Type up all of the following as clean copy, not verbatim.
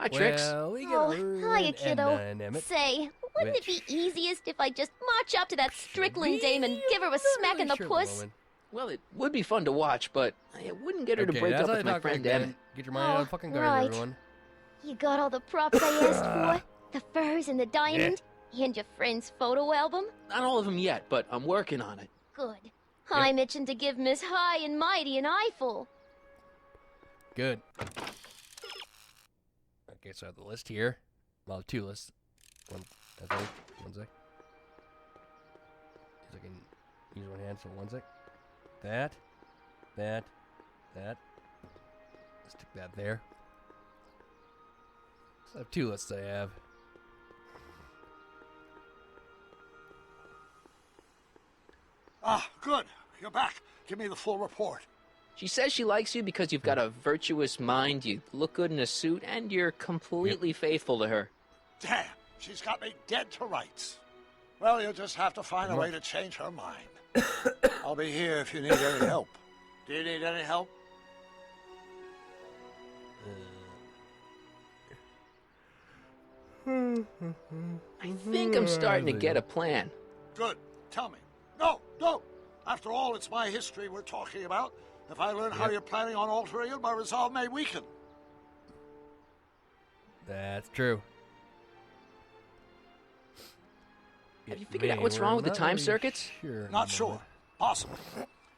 Hi, Trix. Well, we Oh, can hiya, kiddo. Emmett. Say, wouldn't it be Which easiest if I just march up to that should Strickland be? dame and give her a I'm not smack really in the sure at the puss? moment. Well, it would be fun to watch, but it wouldn't get her to Okay, break that's up how with you my talk friend back then. Emmett. Get your mind out of Oh, fucking guard, right. everyone. You got all the props I asked for? The furs and the diamond? And your friend's photo album? Not all of them yet, but I'm working on it. Good. I'm itching to give Miss High and Mighty an eyeful. Good. Okay, so I have the list here. Well, I have two lists. One, I think. One sec. See if I can use one hand, so one sec. That. Stick that there. So I have two lists I have. Ah, good. You're back. Give me the full report. She says she likes you because you've got a virtuous mind, you look good in a suit, and you're completely faithful to her. Damn, she's got me dead to rights. Well, you'll just have to find a way to change her mind. I'll be here if you need any help. Do you need any help? I think I'm starting to get a plan. Good. Tell me. No, don't. After all, it's my history we're talking about. If I learn how you're planning on altering it, my resolve may weaken. That's true. Have you figured out what's wrong with the time circuits? Not sure. Possibly.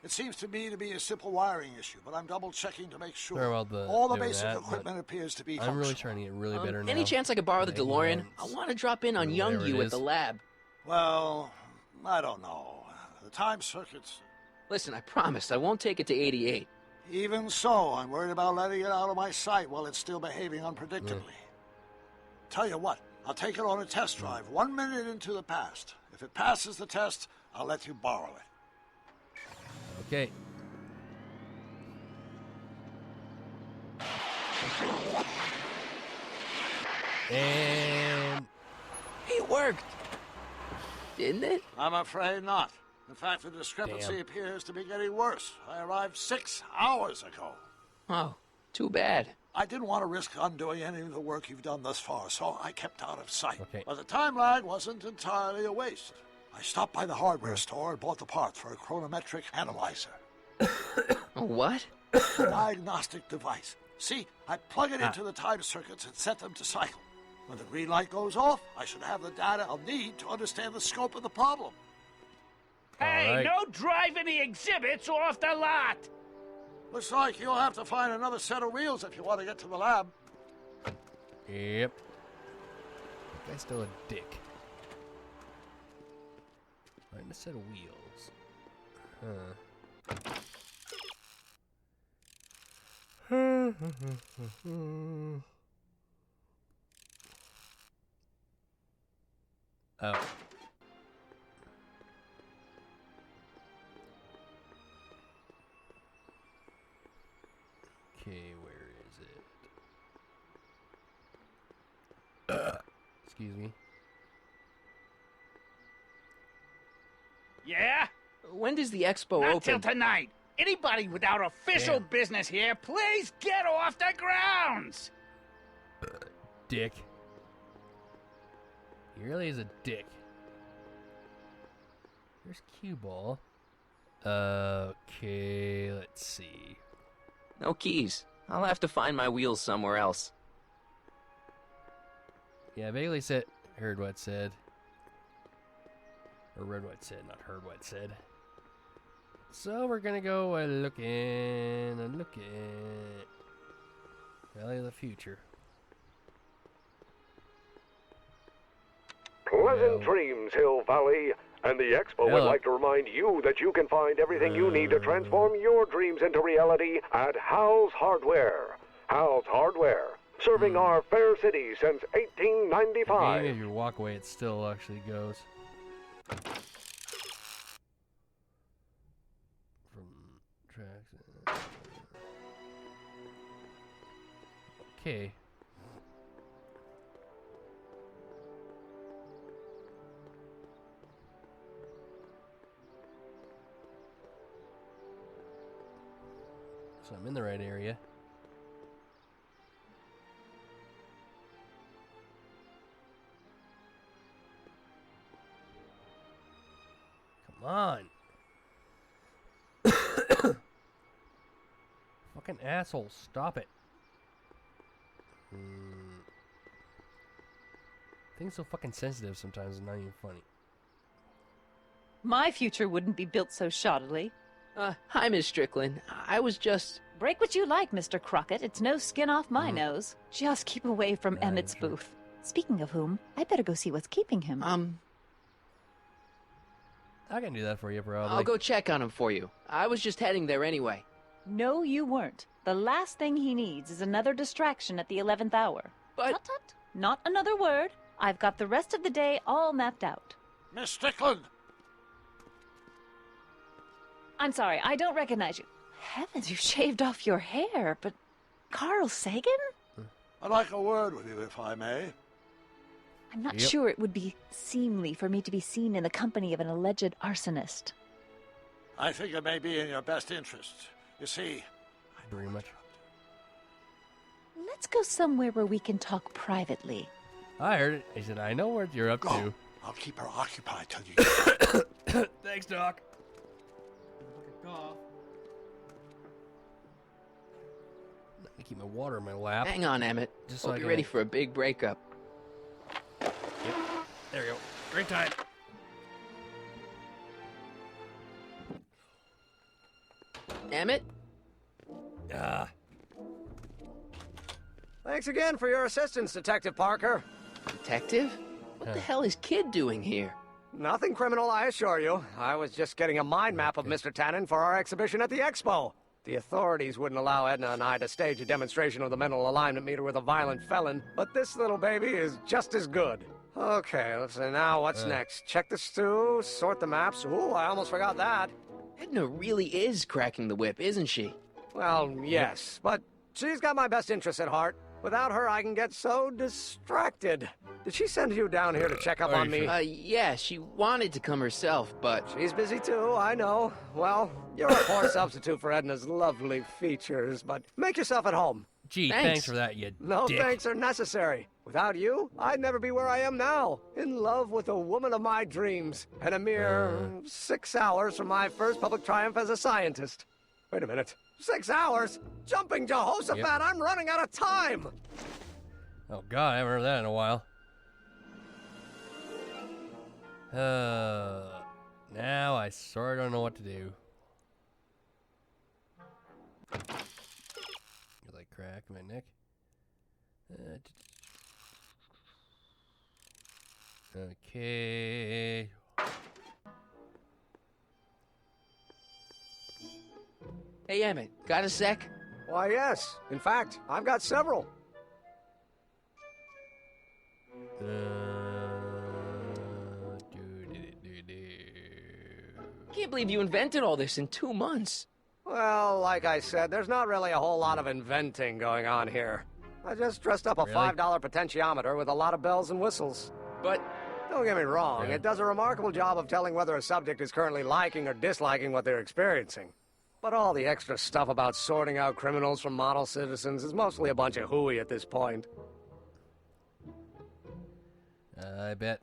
It seems to me to be a simple wiring issue, but I'm double-checking to make sure. Sorry about all the doing basic that, equipment appears to be I'm functional. really trying to get really better now. Any chance I could borrow the Making DeLorean? hands. I want to drop in on Or young whatever you it at the is. lab. Well, I don't know. The time circuits... Listen, I promise I won't take it to 88. Even so, I'm worried about letting it out of my sight while it's still behaving unpredictably. Tell you what, I'll take it on a test drive 1 minute into the past. If it passes the test, I'll let you borrow it. Okay. And It worked! Didn't it? I'm afraid not. In fact, the discrepancy Damn. appears to be getting worse. I arrived 6 hours ago. Oh, too bad. I didn't want to risk undoing any of the work you've done thus far, so I kept out of sight. Okay. But the time lag wasn't entirely a waste. I stopped by the hardware store and bought the parts for a chronometric analyzer. A what? A diagnostic device. See, I plug it into the time circuits and set them to cycle. When the green light goes off, I should have the data I'll need to understand the scope of the problem. Hey, Alright. no driving the exhibits off the lot! Looks like you'll have to find another set of wheels if you want to get to the lab. yep. That guy's still a dick. Find a set of wheels. Oh. Okay, where is it? Excuse me. Yeah? When does the expo Not till open? tonight. Anybody without official Damn. business here, please get off the grounds! Dick. He really is a dick. There's cue ball. Okay, let's see. No keys. I'll have to find my wheels somewhere else. Yeah, I vaguely said, heard what it said. Or read what it said, not heard what it said. So we're gonna go looking and looking. Valley of the Future. Pleasant Well- dreams, Hill Valley. And the Expo would Hello. like to remind you that you can find everything you need to transform your dreams into reality at Hal's Hardware. Hal's Hardware, serving our fair city since Even if 1895. you walk away, it still actually goes. From tracks. Okay. So I'm in the right area. on. Fucking asshole, stop it. Things so fucking sensitive sometimes, it's not even funny. My future wouldn't be built so shoddily. Hi, Miss Strickland. I was just... Break what you like, Mr. Crockett. It's no skin off my nose. Just keep away from Emmett's sure. booth. Speaking of whom, I'd better go see what's keeping him. I can do that for you, probably. I'll go check on him for you. I was just heading there anyway. No, you weren't. The last thing he needs is another distraction at the 11th hour. But- Tut tut. Not another word. I've got the rest of the day all mapped out. Miss Strickland! I'm sorry, I don't recognize you. Heavens, you shaved off your hair, but... Carl Sagan? I'd like a word with you, if I may. I'm not Yep. sure it would be seemly for me to be seen in the company of an alleged arsonist. I think it may be in your best interest. You see, Very much. Let's go somewhere where we can talk privately. I heard it. He said, I know what you're up go. to. I'll keep her occupied till you get Thanks, Doc. Let me keep my water in my lap. Hang on, Emmett. Just so Hope I you're can- ready for a big breakup. Yep. There we go. Great time. Emmett? Ah. Thanks again for your assistance, Detective Parker. Detective? What the hell is Kid doing here? Nothing criminal, I assure you. I was just getting a mind map of Mr. Tannen for our exhibition at the Expo. The authorities wouldn't allow Edna and I to stage a demonstration of the mental alignment meter with a violent felon, but this little baby is just as good. Okay, let's see now what's next. Check the stew, sort the maps. Ooh, I almost forgot that. Edna really is cracking the whip, isn't she? Well, yes, but she's got my best interests at heart. Without her, I can get so distracted. Did she send you down here to check up Are on you me? sure? Yeah, she wanted to come herself, but... She's busy too, I know. Well, you're a poor substitute for Edna's lovely features, but make yourself at home. Gee, Thanks. thanks for that, you No dick. thanks are necessary. Without you, I'd never be where I am now, in love with the woman of my dreams, and a mere 6 hours from my first public triumph as a scientist. Wait a minute. 6 hours? Jumping Jehoshaphat, Yep. I'm running out of time! Oh, God, I haven't heard that in a while. Now I sort of don't know what to do. You like crack my neck? Okay. Hey, Emmett, got a sec? Why, yes. In fact, I've got several. Can't believe you invented all this in 2 months. Well, like I said, there's not really a whole lot of inventing going on here. I just dressed up a Really? $5 potentiometer with a lot of bells and whistles. But Don't get me wrong, Yeah. it does a remarkable job of telling whether a subject is currently liking or disliking what they're experiencing. But all the extra stuff about sorting out criminals from model citizens is mostly a bunch of hooey at this point. I bet.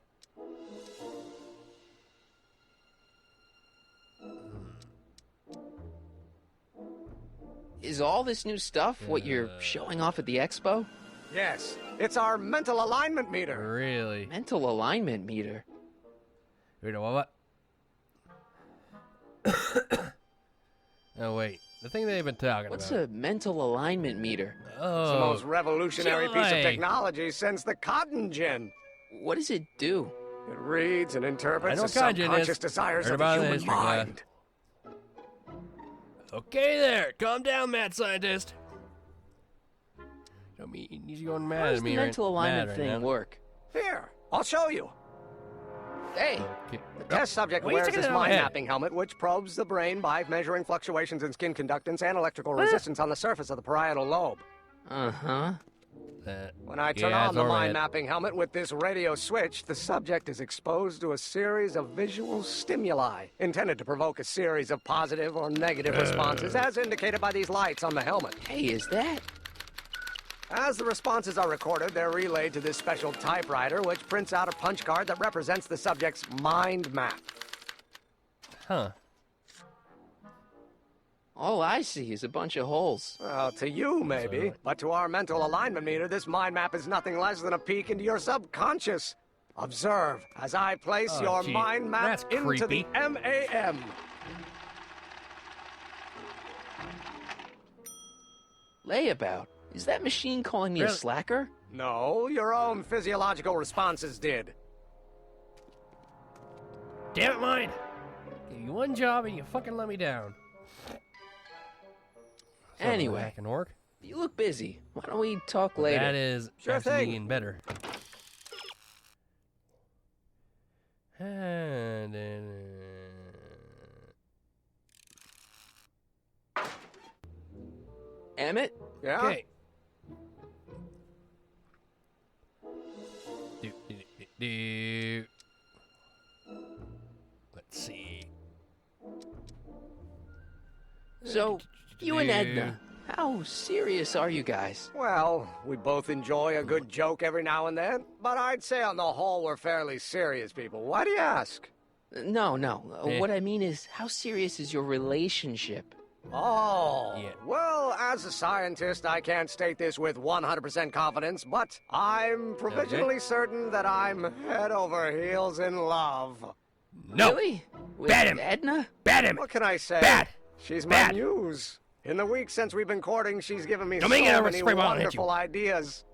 is all this new stuff what you're showing off at the expo? Yes, it's our mental alignment meter. Really? Mental alignment meter. Wait, what? Oh, wait. The thing they've been talking What's about. a mental alignment meter? It's the Oh, most revolutionary piece of joy. technology since the cotton gin. What does it do? It reads and I interprets know the what cotton gin subconscious is. desires Heard of the about it in human history class. mind. Okay there. Calm down, mad scientist. Don't mean he's going How mad does at the me mental alignment right thing now. work? Here, I'll show you. Hey, Okay. The test subject What are you wears sticking this it on my mind head? mapping helmet, which probes the brain by measuring fluctuations in skin conductance and electrical resistance on the surface of the parietal lobe. uh-huh. When I turn Yeah, on it's the overhead. mind mapping helmet with this radio switch, the subject is exposed to a series of visual stimuli intended to provoke a series of positive or negative responses, as indicated by these lights on the helmet. Hey, is that? As the responses are recorded, they're relayed to this special typewriter, which prints out a punch card that represents the subject's mind map. Huh. All I see is a bunch of holes. Well, to you, maybe. But to our mental alignment meter, this mind map is nothing less than a peek into your subconscious. Observe as I place Oh, your gee, mind map that's into creepy. the MAM. Layabout. Is that machine calling me a Really? slacker? No, your own physiological responses did. Damn it, mind! Gave you one job and you fucking let me down. Anyway. Hack and orc. You look busy. Why don't we talk later? That is Sure actually thing. getting better. And then, Emmett? Yeah? okay. Do, do, do, do. Let's see. So, you and Edna, how serious are you guys? Well, we both enjoy a good joke every now and then, but I'd say on the whole we're fairly serious people. Why do you ask? No. Eh. What I mean is, how serious is your relationship? Oh, Yeah. well, as a scientist, I can't state this with 100% confidence, but I'm provisionally certain that I'm head over heels in love. No! Really? With Bat him. Edna? Bat him! What can I say? Bad! She's my Bad! muse. In the weeks since we've been courting, she's given me Don't so make it a many spray ball and hit you. wonderful ideas.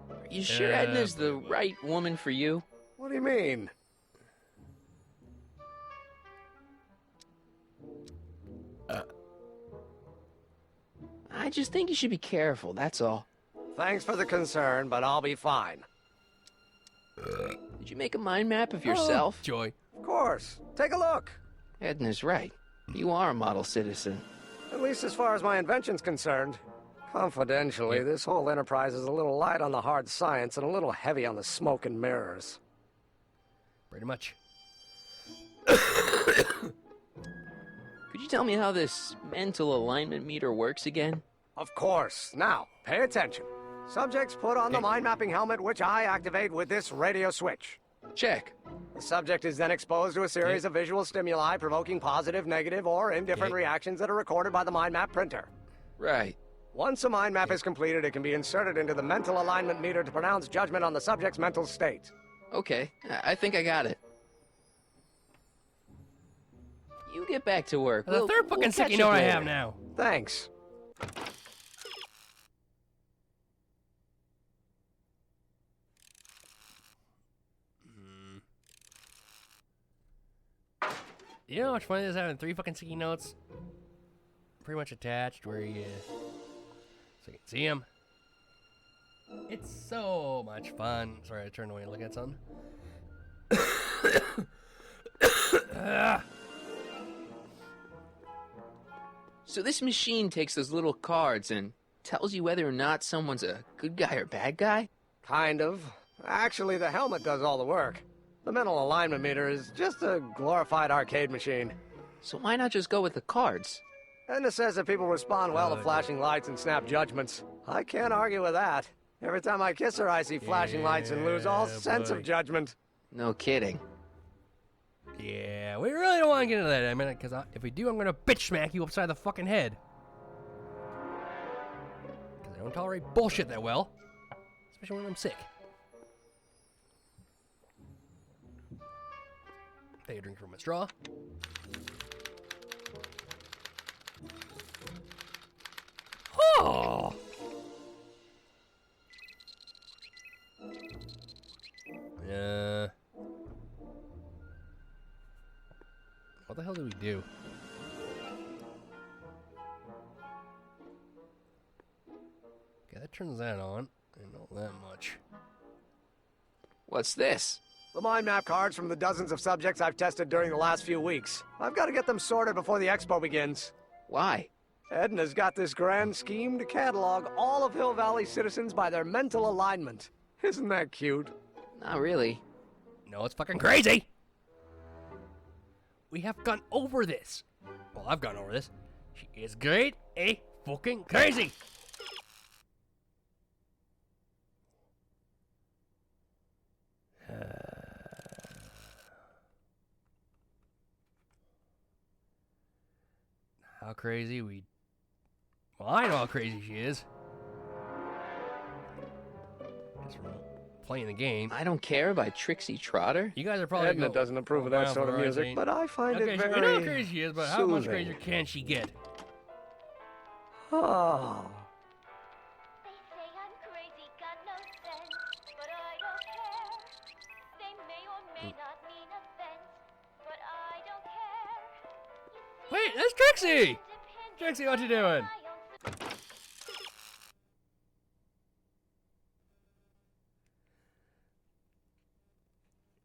Are you sure Edna's the right woman for you? What do you mean? I just think you should be careful, that's all. Thanks for the concern, but I'll be fine. Did you make a mind map of yourself? Oh, joy. Of course. Take a look. Edna's right. You are a model citizen. At least as far as my invention's concerned. Confidentially, this whole enterprise is a little light on the hard science and a little heavy on the smoke and mirrors. Pretty much. Could you tell me how this mental alignment meter works again? Of course. Now, pay attention. Subjects put on the mind mapping helmet, which I activate with this radio switch. Check. The subject is then exposed to a series of visual stimuli provoking positive, negative, or indifferent reactions that are recorded by the mind map printer. Right. Once a mind map is completed, it can be inserted into the mental alignment meter to pronounce judgment on the subject's mental state. Okay, I think I got it. You get back to work. The We'll- third we'll fucking catch sticky up note I later. have now. Thanks. You know how much fun it is having 3 fucking sticky notes pretty much attached where you so you can see them. It's so much fun. Sorry, I turned away to look at something. So this machine takes those little cards and tells you whether or not someone's a good guy or bad guy? Kind of. Actually, the helmet does all the work. The mental alignment meter is just a glorified arcade machine. So why not just go with the cards? Edna says that people respond well to flashing lights and snap judgments. I can't argue with that. Every time I kiss her, I see flashing lights and lose all sense of judgment. No kidding. Yeah, we really don't want to get into that, I mean, because if we do, I'm going to bitch smack you upside the fucking head. Because I don't tolerate bullshit that well. Especially when I'm sick. Take a drink from a straw. Oh! What the hell did we do? Okay, that turns that on. I know that much. What's this? The mind map cards from the dozens of subjects I've tested during the last few weeks. I've got to get them sorted before the expo begins. Why? Edna's got this grand scheme to catalog all of Hill Valley citizens by their mental alignment. Isn't that cute? Not really. No, it's fucking crazy! We have gone over this. Well, I've gone over this. She is great, fucking crazy! crazy Well, I know how crazy she is. Just from playing the game. I Don't Care by Trixie Trotter? You guys are probably Edna doesn't approve of that sort of music, but I find it very We know how crazy she is, but how much soothing. crazier can she get? Oh. They say I'm crazy, got no sense, but I don't care. They may or may not mean offense, but I don't care. Wait, that's Trixie! Trixie, what you doing?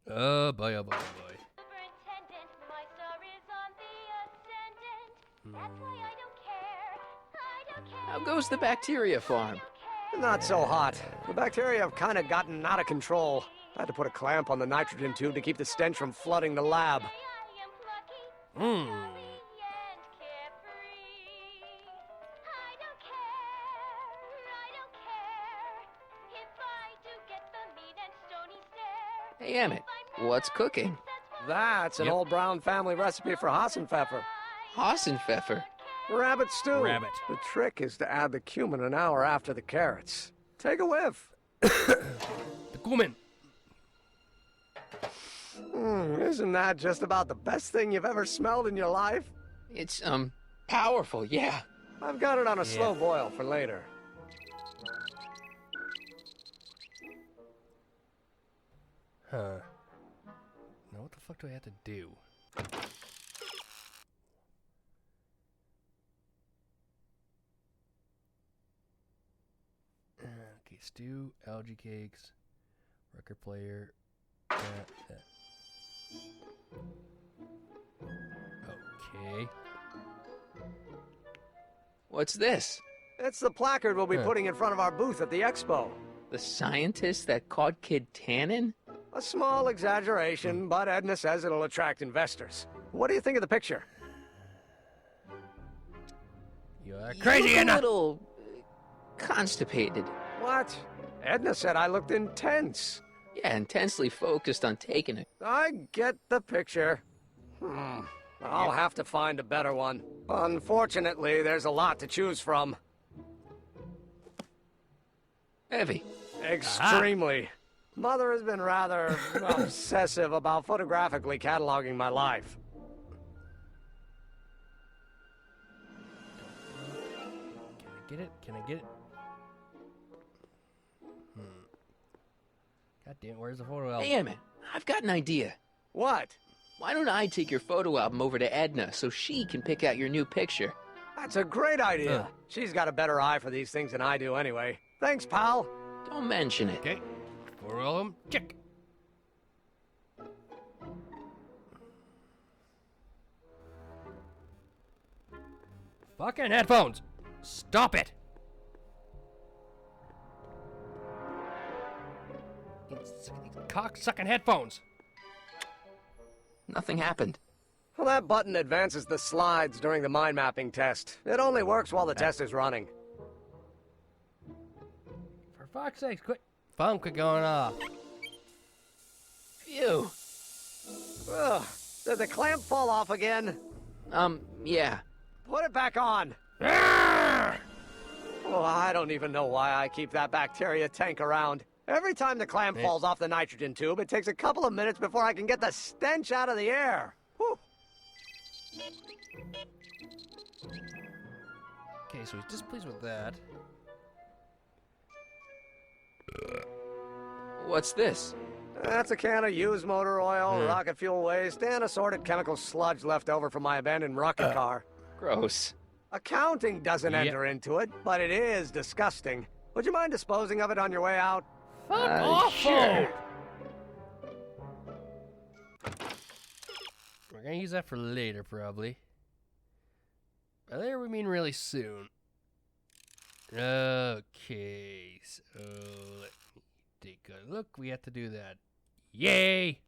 Oh boy, oh boy, oh boy. Superintendent, my star is on the ascendant. That's why I don't care. I don't care. How goes the bacteria farm? Not so hot. The bacteria have kind of gotten out of control. I had to put a clamp on the nitrogen tube to keep the stench from flooding the lab. Mmm. Hey, Emmett, what's cooking? That's an Yep. old Brown family recipe for Hassenpfeffer. Hassenpfeffer. Rabbit stew. Rabbit. The trick is to add the cumin an hour after the carrots. Take a whiff. The cumin. Isn't that just about the best thing you've ever smelled in your life? It's, powerful, yeah. I've got it on a slow boil for later. Huh. Now what the fuck do I have to do? Okay, stew, algae cakes, record player. Okay. What's this? It's the placard we'll be Huh. putting in front of our booth at the expo. The scientist that caught Kid Tannen? A small exaggeration, but Edna says it'll attract investors. What do you think of the picture? You are You crazy, look a Edna! little constipated. What? Edna said I looked intense. Yeah, intensely focused on taking it. I get the picture. I'll have to find a better one. Unfortunately, there's a lot to choose from. Heavy. Extremely. Mother has been rather obsessive about photographically cataloging my life. Can I get it? Can I get it? God damn, where's the photo album? Hey, Emmett, I've got an idea. What? Why don't I take your photo album over to Edna so she can pick out your new picture? That's a great idea. She's got a better eye for these things than I do anyway. Thanks, pal. Don't mention it. Okay. Photo album, check. Fucking headphones! Stop it! Cock-sucking headphones! Nothing happened. Well, that button advances the slides during the mind mapping test. It only works while the test is running. For fuck's sakes, quit. Phone quit going off. Phew. Ugh. Did the clamp fall off again? Yeah. Put it back on. Oh, I don't even know why I keep that bacteria tank around. Every time the clamp falls off the nitrogen tube, it takes a couple of minutes before I can get the stench out of the air. Whew. Okay, so he's displeased with that. What's this? That's a can of used motor oil, rocket fuel waste, and assorted chemical sludge left over from my abandoned rocket car. Gross. Accounting doesn't Yep. enter into it, but it is disgusting. Would you mind disposing of it on your way out? Fuck off, sure. We're gonna use that for later, probably. By later, we mean really soon. Okay, so let me take a look. We have to do that. Yay!